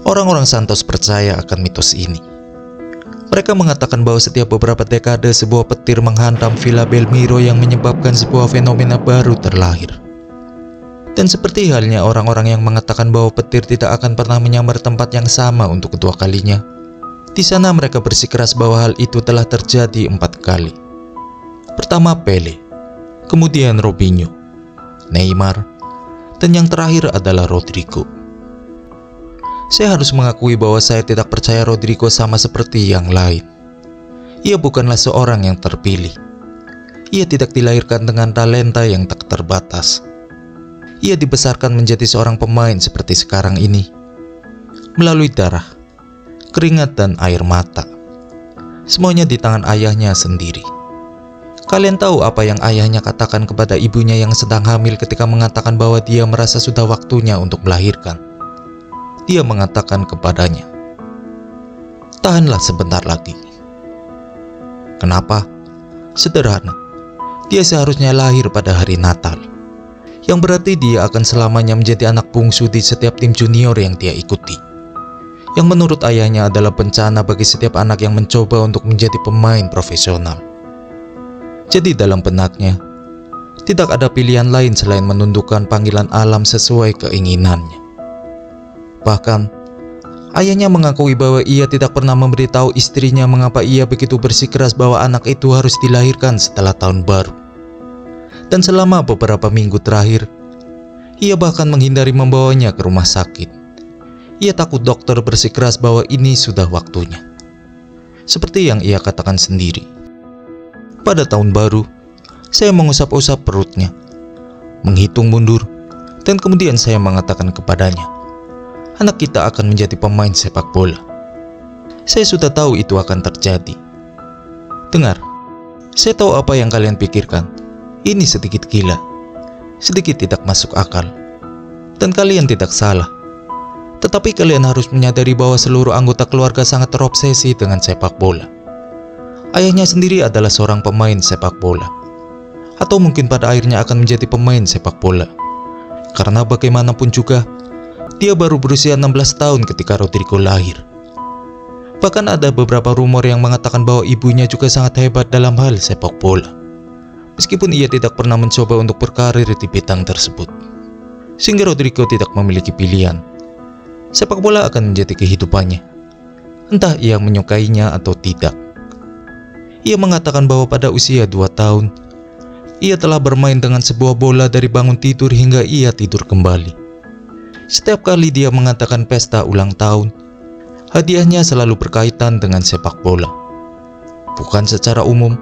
Orang-orang Santos percaya akan mitos ini. Mereka mengatakan bahwa setiap beberapa dekade sebuah petir menghantam Villa Belmiro yang menyebabkan sebuah fenomena baru terlahir. Dan seperti halnya orang-orang yang mengatakan bahwa petir tidak akan pernah menyambar tempat yang sama untuk kedua kalinya, di sana mereka bersikeras bahwa hal itu telah terjadi 4 kali. Pertama Pele, kemudian Robinho, Neymar, dan yang terakhir adalah Rodrigo. Saya harus mengakui bahwa saya tidak percaya Rodrigo sama seperti yang lain. Ia bukanlah seorang yang terpilih. Ia tidak dilahirkan dengan talenta yang tak terbatas. Ia dibesarkan menjadi seorang pemain seperti sekarang ini, melalui darah, keringat, dan air mata. Semuanya di tangan ayahnya sendiri. Kalian tahu apa yang ayahnya katakan kepada ibunya yang sedang hamil ketika mengatakan bahwa dia merasa sudah waktunya untuk melahirkan? Dia mengatakan kepadanya, "Tahanlah sebentar lagi." Kenapa? Sederhana. Dia seharusnya lahir pada hari Natal, yang berarti dia akan selamanya menjadi anak bungsu di setiap tim junior yang dia ikuti, yang menurut ayahnya adalah bencana bagi setiap anak yang mencoba untuk menjadi pemain profesional. Jadi dalam benaknya, tidak ada pilihan lain selain menundukkan panggilan alam sesuai keinginannya. Bahkan, ayahnya mengakui bahwa ia tidak pernah memberitahu istrinya mengapa ia begitu bersikeras bahwa anak itu harus dilahirkan setelah tahun baru. Dan selama beberapa minggu terakhir, ia bahkan menghindari membawanya ke rumah sakit. Ia takut dokter bersikeras bahwa ini sudah waktunya. Seperti yang ia katakan sendiri. Pada tahun baru, saya mengusap-usap perutnya, menghitung mundur, dan kemudian saya mengatakan kepadanya, "Anak kita akan menjadi pemain sepak bola." Saya sudah tahu itu akan terjadi. Dengar, saya tahu apa yang kalian pikirkan. Ini sedikit gila, sedikit tidak masuk akal, dan kalian tidak salah. Tetapi kalian harus menyadari bahwa seluruh anggota keluarga sangat terobsesi dengan sepak bola. Ayahnya sendiri adalah seorang pemain sepak bola, atau mungkin pada akhirnya akan menjadi pemain sepak bola. Karena bagaimanapun juga, dia baru berusia 16 tahun ketika Rodrigo lahir. Bahkan ada beberapa rumor yang mengatakan bahwa ibunya juga sangat hebat dalam hal sepak bola, meskipun ia tidak pernah mencoba untuk berkarir di bidang tersebut. Sehingga Rodrigo tidak memiliki pilihan. Sepak bola akan menjadi kehidupannya, entah ia menyukainya atau tidak. Ia mengatakan bahwa pada usia 2 tahun, ia telah bermain dengan sebuah bola dari bangun tidur hingga ia tidur kembali. Setiap kali dia mengatakan pesta ulang tahun, hadiahnya selalu berkaitan dengan sepak bola. Bukan secara umum,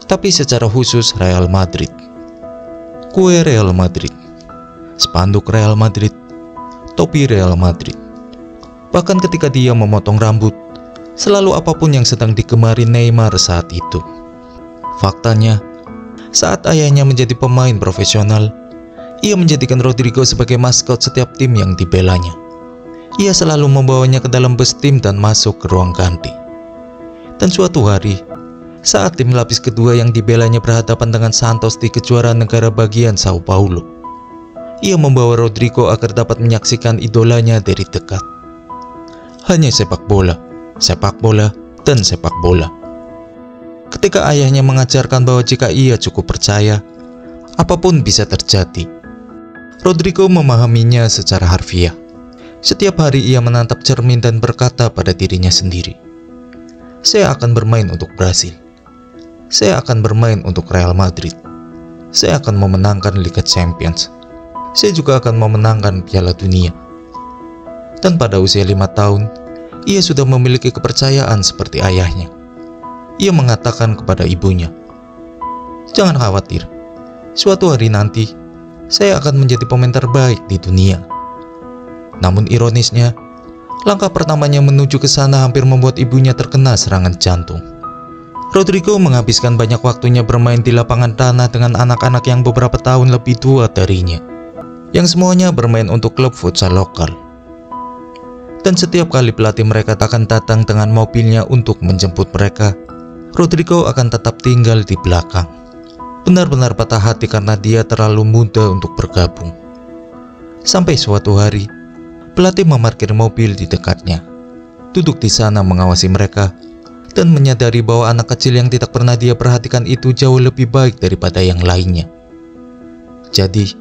tapi secara khusus Real Madrid. Kue Real Madrid, spanduk Real Madrid, topi Real Madrid. Bahkan ketika dia memotong rambut, selalu apapun yang sedang digemari Neymar saat itu. Faktanya, saat ayahnya menjadi pemain profesional, ia menjadikan Rodrigo sebagai maskot setiap tim yang dibelanya. Ia selalu membawanya ke dalam bus tim dan masuk ke ruang ganti. Dan suatu hari, saat tim lapis kedua yang dibelanya berhadapan dengan Santos di kejuaraan negara bagian Sao Paulo, ia membawa Rodrigo agar dapat menyaksikan idolanya dari dekat. Hanya sepak bola, dan sepak bola. Ketika ayahnya mengajarkan bahwa jika ia cukup percaya, apapun bisa terjadi, Rodrigo memahaminya secara harfiah. Setiap hari ia menatap cermin dan berkata pada dirinya sendiri, "Saya akan bermain untuk Brasil. Saya akan bermain untuk Real Madrid. Saya akan memenangkan Liga Champions. Saya juga akan memenangkan Piala Dunia." Dan pada usia 5 tahun, ia sudah memiliki kepercayaan seperti ayahnya. Ia mengatakan kepada ibunya, "Jangan khawatir, suatu hari nanti saya akan menjadi pemain terbaik di dunia." Namun ironisnya, langkah pertamanya menuju ke sana hampir membuat ibunya terkena serangan jantung. Rodrigo menghabiskan banyak waktunya bermain di lapangan tanah dengan anak-anak yang beberapa tahun lebih tua darinya, yang semuanya bermain untuk klub futsal lokal. Dan setiap kali pelatih mereka akan datang dengan mobilnya untuk menjemput mereka, Rodrigo akan tetap tinggal di belakang. Benar-benar patah hati karena dia terlalu muda untuk bergabung. Sampai suatu hari, Pelatih memarkir mobil di dekatnya, duduk di sana mengawasi mereka, dan menyadari bahwa anak kecil yang tidak pernah dia perhatikan itu jauh lebih baik daripada yang lainnya. Jadi,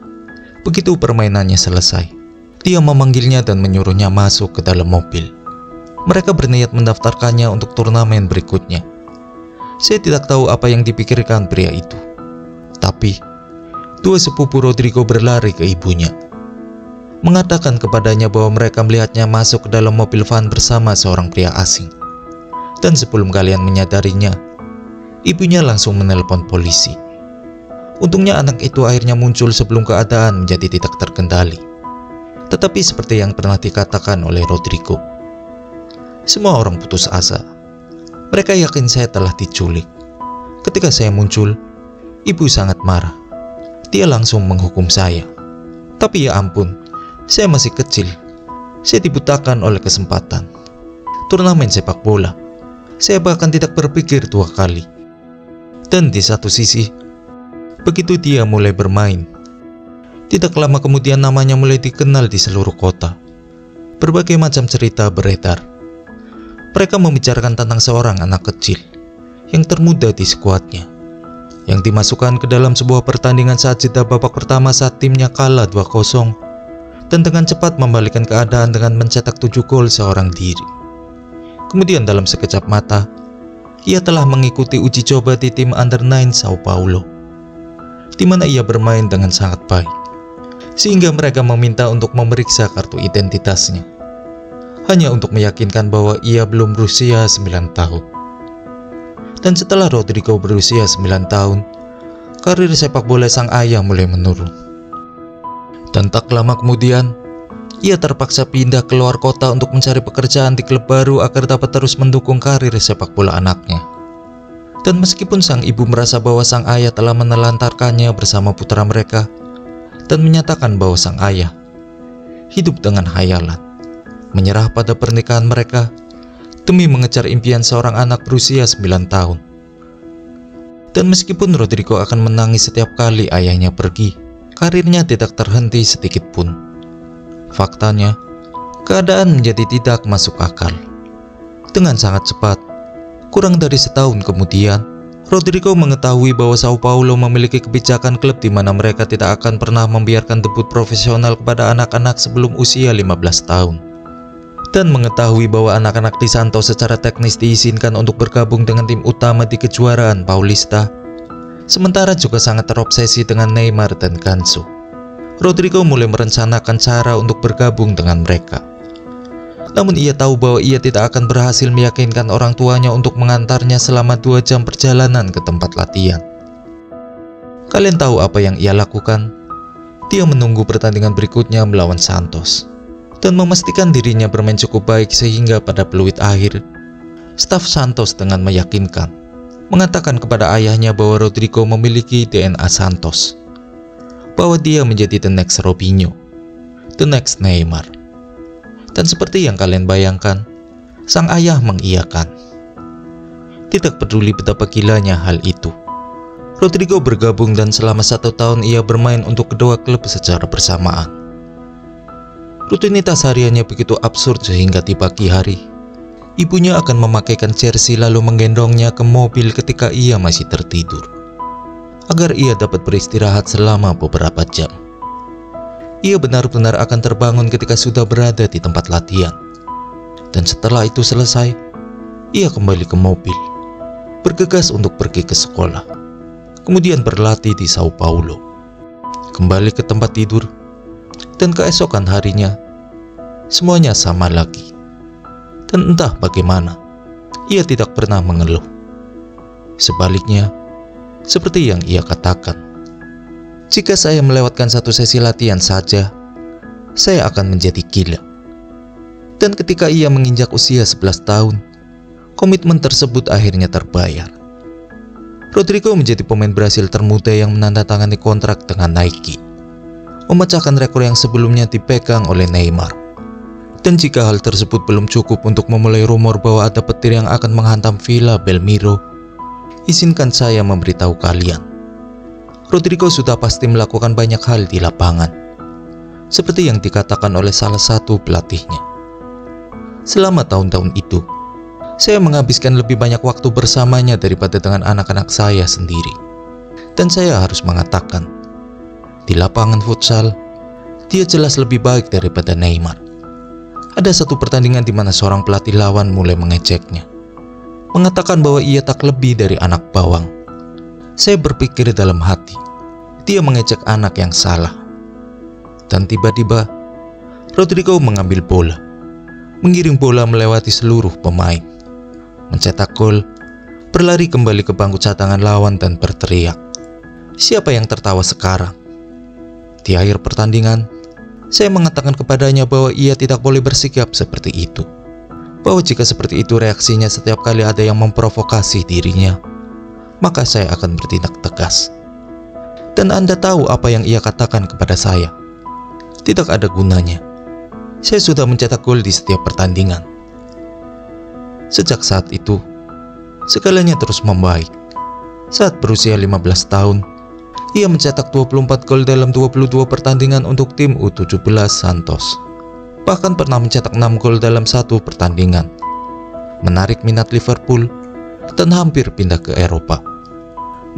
begitu permainannya selesai, dia memanggilnya dan menyuruhnya masuk ke dalam mobil. Mereka berniat mendaftarkannya untuk turnamen berikutnya. Saya tidak tahu apa yang dipikirkan pria itu. Tapi, dua sepupu Rodrigo berlari ke ibunya, mengatakan kepadanya bahwa mereka melihatnya masuk ke dalam mobil van bersama seorang pria asing. Dan sebelum kalian menyadarinya, ibunya langsung menelpon polisi. Untungnya anak itu akhirnya muncul sebelum keadaan menjadi tidak terkendali. Tetapi seperti yang pernah dikatakan oleh Rodrigo, semua orang putus asa. Mereka yakin saya telah diculik. Ketika saya muncul, ibu sangat marah. Dia langsung menghukum saya. Tapi ya ampun, saya masih kecil. Saya dibutakan oleh kesempatan turnamen sepak bola. Saya bahkan tidak berpikir dua kali. Dan di satu sisi, begitu dia mulai bermain, tidak lama kemudian namanya mulai dikenal di seluruh kota. Berbagai macam cerita beredar. Mereka membicarakan tentang seorang anak kecil yang termuda di skuadnya, yang dimasukkan ke dalam sebuah pertandingan saat jeda babak pertama saat timnya kalah 2-0, dan dengan cepat membalikkan keadaan dengan mencetak 7 gol seorang diri. Kemudian dalam sekejap mata, ia telah mengikuti uji coba di tim Under-9 Sao Paulo, di mana ia bermain dengan sangat baik, sehingga mereka meminta untuk memeriksa kartu identitasnya, hanya untuk meyakinkan bahwa ia belum berusia 9 tahun. Dan setelah Rodrigo berusia 9 tahun, karir sepak bola sang ayah mulai menurun. Dan tak lama kemudian, ia terpaksa pindah ke luar kota untuk mencari pekerjaan di klub baru agar dapat terus mendukung karir sepak bola anaknya. Dan meskipun sang ibu merasa bahwa sang ayah telah menelantarkannya bersama putra mereka, dan menyatakan bahwa sang ayah hidup dengan khayalan, menyerah pada pernikahan mereka demi mengejar impian seorang anak berusia 9 tahun. Dan meskipun Rodrigo akan menangis setiap kali ayahnya pergi, karirnya tidak terhenti sedikit pun. Faktanya, keadaan menjadi tidak masuk akal. Dengan sangat cepat, kurang dari setahun kemudian, Rodrigo mengetahui bahwa Sao Paulo memiliki kebijakan klub di mana mereka tidak akan pernah membiarkan debut profesional kepada anak-anak sebelum usia 15 tahun. Dan mengetahui bahwa anak-anak di Santos secara teknis diizinkan untuk bergabung dengan tim utama di kejuaraan Paulista, sementara juga sangat terobsesi dengan Neymar dan Ganso. Rodrigo mulai merencanakan cara untuk bergabung dengan mereka. Namun ia tahu bahwa ia tidak akan berhasil meyakinkan orang tuanya untuk mengantarnya selama 2 jam perjalanan ke tempat latihan. Kalian tahu apa yang ia lakukan? Dia menunggu pertandingan berikutnya melawan Santos, dan memastikan dirinya bermain cukup baik sehingga pada peluit akhir, staf Santos dengan meyakinkan mengatakan kepada ayahnya bahwa Rodrigo memiliki DNA Santos, bahwa dia menjadi the next Robinho, the next Neymar. Dan seperti yang kalian bayangkan, sang ayah mengiyakan. Tidak peduli betapa gilanya hal itu, Rodrigo bergabung dan selama 1 tahun ia bermain untuk kedua klub secara bersamaan. Rutinitas hariannya begitu absurd sehingga di pagi hari, ibunya akan memakaikan jersey lalu menggendongnya ke mobil ketika ia masih tertidur, agar ia dapat beristirahat selama beberapa jam. Ia benar-benar akan terbangun ketika sudah berada di tempat latihan. Dan setelah itu selesai, ia kembali ke mobil, bergegas untuk pergi ke sekolah, kemudian berlatih di Sao Paulo, kembali ke tempat tidur, dan keesokan harinya, semuanya sama lagi. Dan entah bagaimana, ia tidak pernah mengeluh. Sebaliknya, seperti yang ia katakan, jika saya melewatkan satu sesi latihan saja, saya akan menjadi gila. Dan ketika ia menginjak usia 11 tahun, komitmen tersebut akhirnya terbayar. Rodrigo menjadi pemain Brasil termuda yang menandatangani kontrak dengan Nike, memecahkan rekor yang sebelumnya dipegang oleh Neymar. Dan jika hal tersebut belum cukup untuk memulai rumor bahwa ada petir yang akan menghantam Villa Belmiro, izinkan saya memberitahu kalian, Rodrigo sudah pasti melakukan banyak hal di lapangan. seperti yang dikatakan oleh salah satu pelatihnya. Selama tahun-tahun itu, saya menghabiskan lebih banyak waktu bersamanya daripada dengan anak-anak saya sendiri. Dan saya harus mengatakan, di lapangan futsal, dia jelas lebih baik daripada Neymar. Ada satu pertandingan di mana seorang pelatih lawan mulai mengejeknya, mengatakan bahwa ia tak lebih dari anak bawang. Saya berpikir dalam hati, dia mengejek anak yang salah. Dan tiba-tiba, Rodrigo mengambil bola, mengiring bola melewati seluruh pemain, mencetak gol, berlari kembali ke bangku cadangan lawan dan berteriak. Siapa yang tertawa sekarang? Di akhir pertandingan, saya mengatakan kepadanya bahwa ia tidak boleh bersikap seperti itu. Bahwa jika seperti itu reaksinya setiap kali ada yang memprovokasi dirinya, maka saya akan bertindak tegas. Dan Anda tahu apa yang ia katakan kepada saya? Tidak ada gunanya. Saya sudah mencetak gol di setiap pertandingan. Sejak saat itu, segalanya terus membaik. Saat berusia 15 tahun, ia mencetak 24 gol dalam 22 pertandingan untuk tim U17 Santos. Bahkan pernah mencetak 6 gol dalam satu pertandingan, menarik minat Liverpool dan hampir pindah ke Eropa,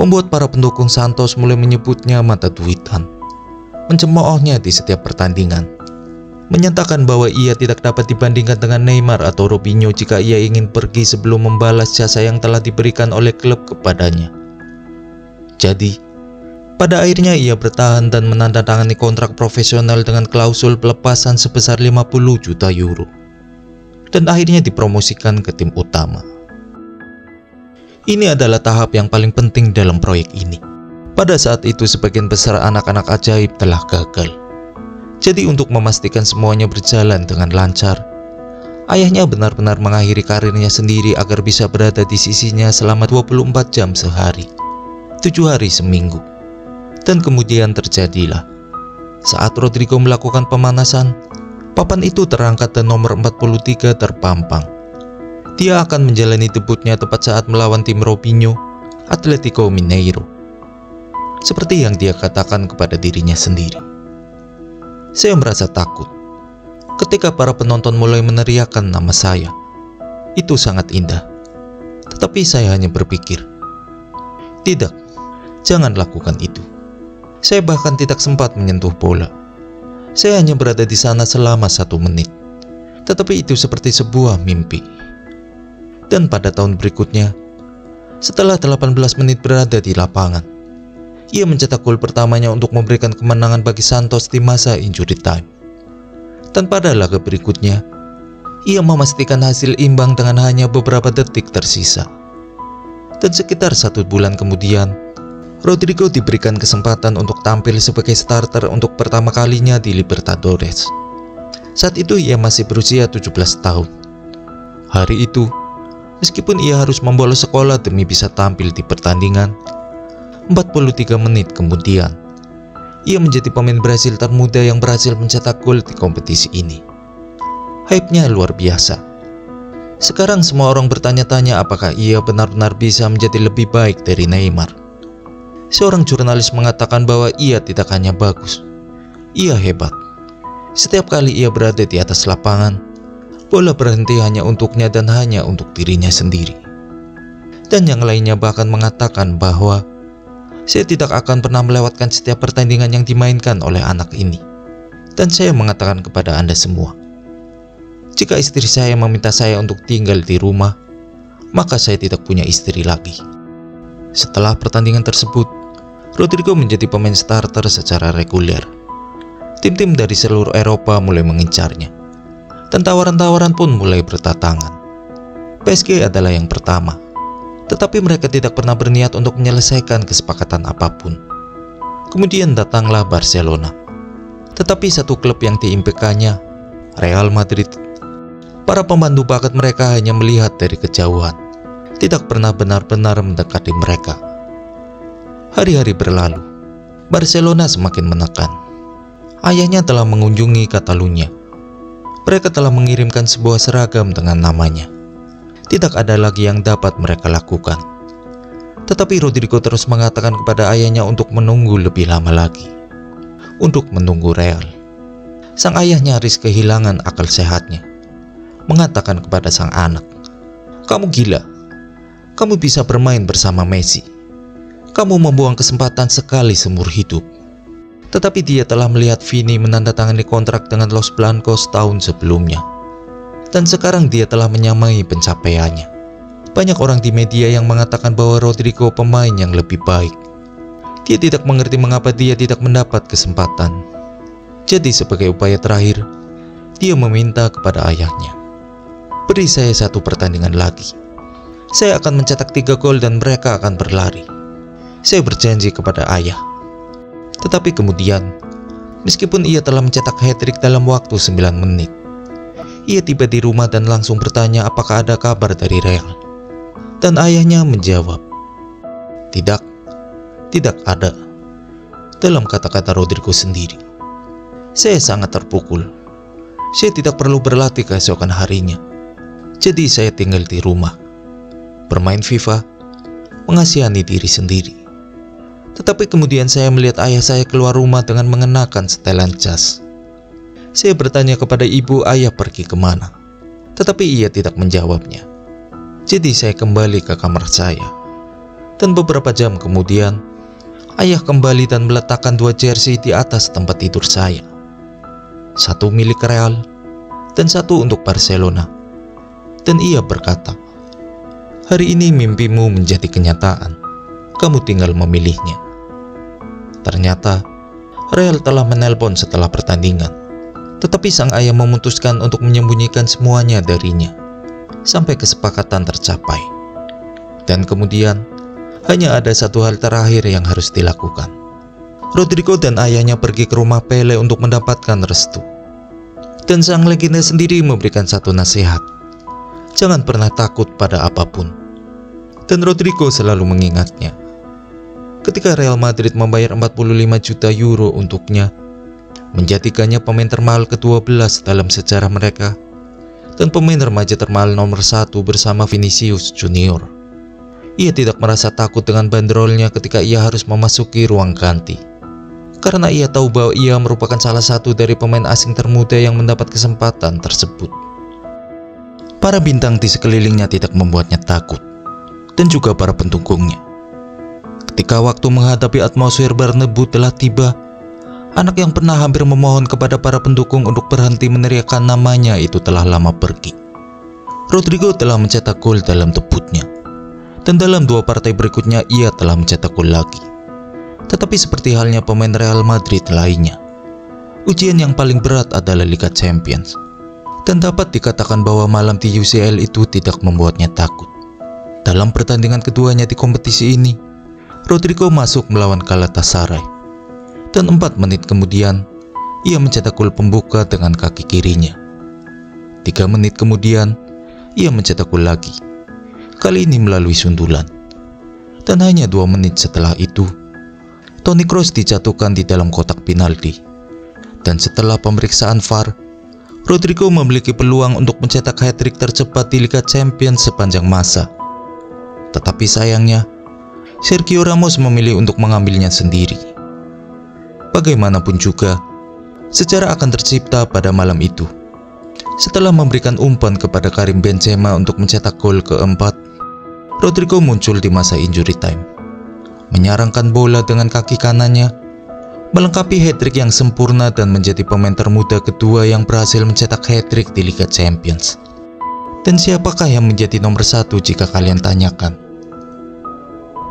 membuat para pendukung Santos mulai menyebutnya mata duitan, mencemoohnya di setiap pertandingan, menyatakan bahwa ia tidak dapat dibandingkan dengan Neymar atau Robinho jika ia ingin pergi sebelum membalas jasa yang telah diberikan oleh klub kepadanya. Jadi, pada akhirnya ia bertahan dan menandatangani kontrak profesional dengan klausul pelepasan sebesar 50 juta euro, dan akhirnya dipromosikan ke tim utama. Ini adalah tahap yang paling penting dalam proyek ini. Pada saat itu sebagian besar anak-anak ajaib telah gagal. Jadi untuk memastikan semuanya berjalan dengan lancar, ayahnya benar-benar mengakhiri karirnya sendiri agar bisa berada di sisinya selama 24 jam sehari, 7 hari seminggu. Dan kemudian terjadilah. Saat Rodrigo melakukan pemanasan, papan itu terangkat dan nomor 43 terpampang. Dia akan menjalani debutnya tepat saat melawan tim Robinho, Atletico Mineiro. Seperti yang dia katakan kepada dirinya sendiri. Saya merasa takut ketika para penonton mulai meneriakkan nama saya. Itu sangat indah. Tetapi saya hanya berpikir, tidak, jangan lakukan itu. Saya bahkan tidak sempat menyentuh bola. Saya hanya berada di sana selama 1 menit. Tetapi itu seperti sebuah mimpi. Dan pada tahun berikutnya, setelah 18 menit berada di lapangan, ia mencetak gol pertamanya untuk memberikan kemenangan bagi Santos di masa injury time. Dan pada laga berikutnya, ia memastikan hasil imbang dengan hanya beberapa detik tersisa. Dan sekitar 1 bulan kemudian, Rodrigo diberikan kesempatan untuk tampil sebagai starter untuk pertama kalinya di Libertadores. Saat itu ia masih berusia 17 tahun. Hari itu, meskipun ia harus membolos sekolah demi bisa tampil di pertandingan, 43 menit kemudian, ia menjadi pemain Brasil termuda yang berhasil mencetak gol di kompetisi ini. Hype-nya luar biasa. Sekarang semua orang bertanya-tanya apakah ia benar-benar bisa menjadi lebih baik dari Neymar. Seorang jurnalis mengatakan bahwa ia tidak hanya bagus, ia hebat. Setiap kali ia berada di atas lapangan, bola berhenti hanya untuknya dan hanya untuk dirinya sendiri. Dan yang lainnya bahkan mengatakan bahwa saya tidak akan pernah melewatkan setiap pertandingan yang dimainkan oleh anak ini. Dan saya mengatakan kepada Anda semua, jika istri saya meminta saya untuk tinggal di rumah, maka saya tidak punya istri lagi. Setelah pertandingan tersebut, Rodrigo menjadi pemain starter secara reguler. Tim-tim dari seluruh Eropa mulai mengincarnya, dan tawaran-tawaran pun mulai berdatangan. PSG adalah yang pertama, tetapi mereka tidak pernah berniat untuk menyelesaikan kesepakatan apapun. Kemudian datanglah Barcelona, tetapi satu klub yang diimpikannya, Real Madrid. Para pemandu bakat mereka hanya melihat dari kejauhan, tidak pernah benar-benar mendekati mereka. Hari-hari berlalu, Barcelona semakin menekan. Ayahnya telah mengunjungi Catalunya. Mereka telah mengirimkan sebuah seragam dengan namanya. Tidak ada lagi yang dapat mereka lakukan. Tetapi Rodrigo terus mengatakan kepada ayahnya untuk menunggu lebih lama lagi. Untuk menunggu Real. Sang ayah nyaris kehilangan akal sehatnya, mengatakan kepada sang anak, "Kamu gila. Kamu bisa bermain bersama Messi. Kamu membuang kesempatan sekali seumur hidup." Tetapi dia telah melihat Vini menandatangani kontrak dengan Los Blancos tahun sebelumnya. Dan sekarang dia telah menyamai pencapaiannya. Banyak orang di media yang mengatakan bahwa Rodrigo pemain yang lebih baik. Dia tidak mengerti mengapa dia tidak mendapat kesempatan. Jadi sebagai upaya terakhir, dia meminta kepada ayahnya, "Beri saya satu pertandingan lagi. Saya akan mencetak 3 gol dan mereka akan berlari. Saya berjanji kepada ayah." Tetapi kemudian, meskipun ia telah mencetak hat-trick dalam waktu 9 menit, ia tiba di rumah dan langsung bertanya apakah ada kabar dari Real. Dan ayahnya menjawab, "Tidak, tidak ada." Dalam kata-kata Rodrigo sendiri, "Saya sangat terpukul. Saya tidak perlu berlatih keesokan harinya. Jadi saya tinggal di rumah, bermain FIFA, mengasihani diri sendiri. Tetapi kemudian saya melihat ayah saya keluar rumah dengan mengenakan setelan jas. Saya bertanya kepada ibu ayah pergi kemana, tetapi ia tidak menjawabnya. Jadi saya kembali ke kamar saya. Dan beberapa jam kemudian, ayah kembali dan meletakkan 2 jersey di atas tempat tidur saya. Satu milik Real dan satu untuk Barcelona. Dan ia berkata, "Hari ini mimpimu menjadi kenyataan. Kamu tinggal memilihnya." Ternyata Real telah menelpon setelah pertandingan. Tetapi sang ayah memutuskan untuk menyembunyikan semuanya darinya sampai kesepakatan tercapai. Dan kemudian hanya ada satu hal terakhir yang harus dilakukan. Rodrigo dan ayahnya pergi ke rumah Pele untuk mendapatkan restu. Dan sang legenda sendiri memberikan satu nasihat, "Jangan pernah takut pada apapun." Dan Rodrigo selalu mengingatnya. Ketika Real Madrid membayar 45 juta euro untuknya, menjadikannya pemain termahal ke-12 dalam sejarah mereka, dan pemain remaja termahal nomor 1 bersama Vinicius Junior. Ia tidak merasa takut dengan banderolnya ketika ia harus memasuki ruang ganti, karena ia tahu bahwa ia merupakan salah satu dari pemain asing termuda yang mendapat kesempatan tersebut. Para bintang di sekelilingnya tidak membuatnya takut, dan juga para pendukungnya. Ketika waktu menghadapi atmosfer Bernabeu telah tiba, anak yang pernah hampir memohon kepada para pendukung untuk berhenti meneriakkan namanya itu telah lama pergi. Rodrigo telah mencetak gol dalam debutnya, dan dalam 2 partai berikutnya ia telah mencetak gol lagi. Tetapi seperti halnya pemain Real Madrid lainnya, ujian yang paling berat adalah Liga Champions. Dan dapat dikatakan bahwa malam di UCL itu tidak membuatnya takut. Dalam pertandingan keduanya di kompetisi ini, Rodrigo masuk melawan Galatasaray. Dan 4 menit kemudian, ia mencetak gol pembuka dengan kaki kirinya. 3 menit kemudian, ia mencetak gol lagi, kali ini melalui sundulan. Dan hanya 2 menit setelah itu, Toni Kroos dijatuhkan di dalam kotak penalti. Dan setelah pemeriksaan VAR, Rodrigo memiliki peluang untuk mencetak hat-trick tercepat di Liga Champions sepanjang masa. Tetapi sayangnya, Sergio Ramos memilih untuk mengambilnya sendiri. Bagaimanapun juga, sejarah akan tercipta pada malam itu. Setelah memberikan umpan kepada Karim Benzema untuk mencetak gol keempat, Rodrigo muncul di masa injury time, menyarangkan bola dengan kaki kanannya, melengkapi hat-trick yang sempurna dan menjadi pemain termuda kedua yang berhasil mencetak hat-trick di Liga Champions. Dan siapakah yang menjadi nomor 1 jika kalian tanyakan?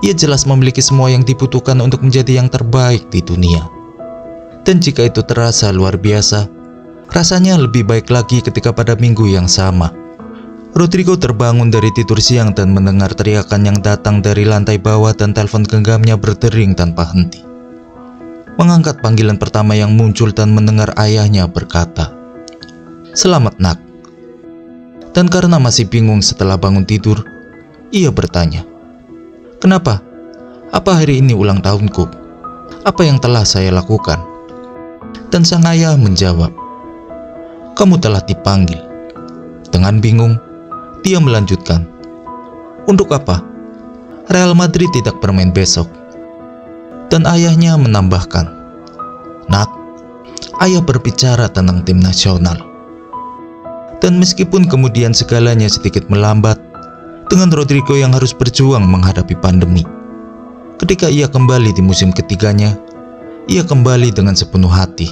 Ia jelas memiliki semua yang dibutuhkan untuk menjadi yang terbaik di dunia. Dan jika itu terasa luar biasa, rasanya lebih baik lagi ketika pada minggu yang sama, Rodrigo terbangun dari tidur siang dan mendengar teriakan yang datang dari lantai bawah dan telepon genggamnya berdering tanpa henti. Mengangkat panggilan pertama yang muncul dan mendengar ayahnya berkata, "Selamat nak." Dan karena masih bingung setelah bangun tidur, ia bertanya, "Kenapa? Apa hari ini ulang tahunku? Apa yang telah saya lakukan?" Dan sang ayah menjawab, "Kamu telah dipanggil." Dengan bingung, dia melanjutkan, "Untuk apa? Real Madrid tidak bermain besok." Dan ayahnya menambahkan, "Nak, ayah berbicara tentang tim nasional. Dan meskipun kemudian segalanya sedikit melambat, dengan Rodrigo yang harus berjuang menghadapi pandemi, ketika ia kembali di musim ketiganya, ia kembali dengan sepenuh hati.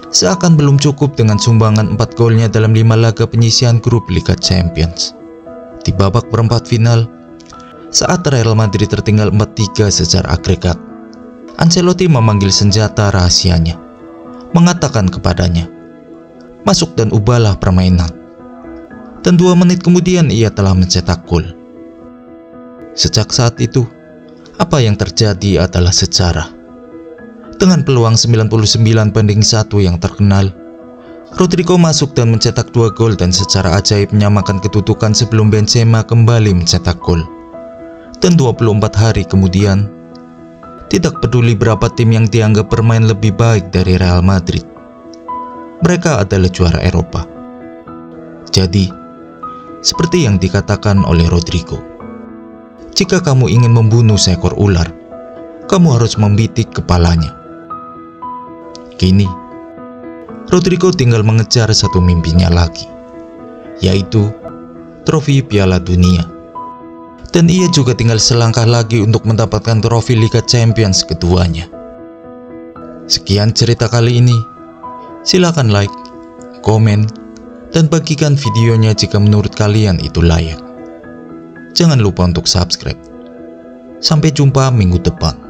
Seakan belum cukup dengan sumbangan 4 golnya dalam 5 laga penyisihan grup Liga Champions. Di babak perempat final, saat Real Madrid tertinggal 4-3 secara agregat, Ancelotti memanggil senjata rahasianya, mengatakan kepadanya, "Masuk dan ubahlah permainan." Dan 2 menit kemudian ia telah mencetak gol. Sejak saat itu, apa yang terjadi adalah sejarah. Dengan peluang 99-1 yang terkenal, Rodrigo masuk dan mencetak 2 gol dan secara ajaib menyamakan kedudukan sebelum Benzema kembali mencetak gol. Dan 24 hari kemudian, tidak peduli berapa tim yang dianggap bermain lebih baik dari Real Madrid, mereka adalah juara Eropa. Jadi, seperti yang dikatakan oleh Rodrigo, jika kamu ingin membunuh seekor ular, kamu harus membitik kepalanya. Kini, Rodrigo tinggal mengejar satu mimpinya lagi, yaitu trofi Piala Dunia. Dan ia juga tinggal selangkah lagi untuk mendapatkan trofi Liga Champions keduanya. Sekian cerita kali ini. Silakan like, komen, dan bagikan videonya jika menurut kalian itu layak. Jangan lupa untuk subscribe. Sampai jumpa minggu depan.